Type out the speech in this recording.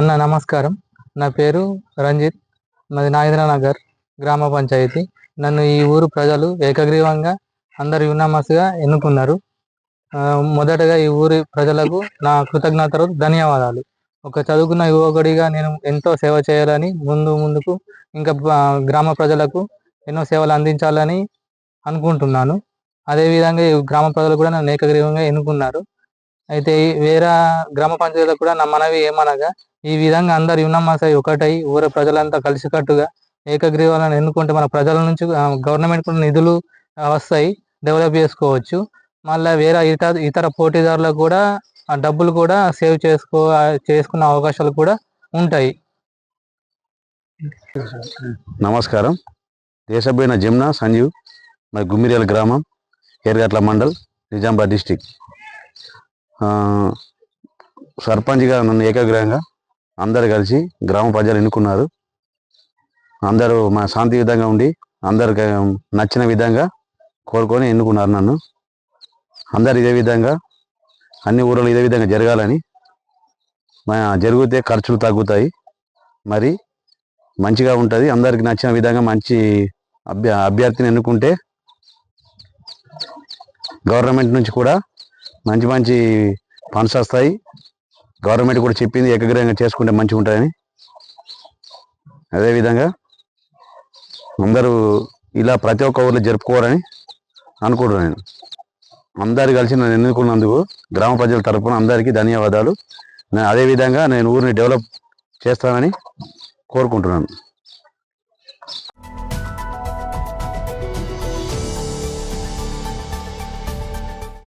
అన్న నమస్కారం. నా పేరు రంజిత్. మాది నాగేంద్రనగర్ గ్రామ పంచాయతీ. నన్ను ఈ ఊరు ప్రజలు ఏకగ్రీవంగా అందరు యునామస్గా ఎన్నుకున్నారు. మొదటగా ఈ ఊరి ప్రజలకు నా కృతజ్ఞతలు, ధన్యవాదాలు. ఒక చదువుకున్న యువకుడిగా నేను ఎంతో సేవ చేయాలని ముందుకు ఇంకా గ్రామ ప్రజలకు ఎన్నో సేవలు అందించాలని అనుకుంటున్నాను. అదేవిధంగా ఈ గ్రామ ప్రజలు కూడా నన్ను ఏకగ్రీవంగా ఎన్నుకున్నారు. అయితే వేరే గ్రామ పంచాయతీలకు కూడా నా మనవి ఏమనగా, ఈ విధంగా అందరు యునమస్ అయి ఒకటై ఊరి ప్రజలంతా కలిసికట్టుగా ఏకగ్రీవాలను ఎన్నుకుంటే మన ప్రజల నుంచి గవర్నమెంట్ కూడా నిధులు వస్తాయి, డెవలప్ చేసుకోవచ్చు. మళ్ళీ వేరే ఇతర పోటీదారులకు కూడా ఆ డబ్బులు కూడా సేవ్ చేసుకునే అవకాశాలు కూడా ఉంటాయి. నమస్కారం. దేశపోయిన జమున సంజీవ్, మరి గుమ్మిరేల గ్రామం, ఏర్గట్ల మండల్, నిజామాబాద్ డిస్టిక్. సర్పంచ్గా నన్ను ఏకగ్రహంగా అందరు కలిసి గ్రామ ప్రజలు ఎన్నుకున్నారు. అందరూ మా శాంతియుతంగా ఉండి అందరికి నచ్చిన విధంగా కోరుకొని ఎన్నుకున్నారు నన్ను. అందరు ఇదే విధంగా అన్ని ఊళ్ళలో ఇదే విధంగా జరగాలని, జరిగితే ఖర్చులు తగ్గుతాయి, మరి మంచిగా ఉంటుంది. అందరికి నచ్చిన విధంగా మంచి అభ్యర్థిని ఎన్నుకుంటే గవర్నమెంట్ నుంచి కూడా మంచి మంచి ఫండ్స్ వస్తాయి. గవర్నమెంట్ కూడా చెప్పింది ఏకగ్రహంగా చేసుకుంటే మంచిగా ఉంటుందని. అదేవిధంగా అందరూ ఇలా ప్రతి ఒక్క ఊర్లో జరుపుకోవాలని అనుకుంటున్నాను. నేను అందరు కలిసి నన్ను ఎన్నుకున్నందుకు గ్రామ ప్రజల తరఫున అందరికీ ధన్యవాదాలు. అదేవిధంగా నేను ఊరిని డెవలప్ చేస్తానని కోరుకుంటున్నాను.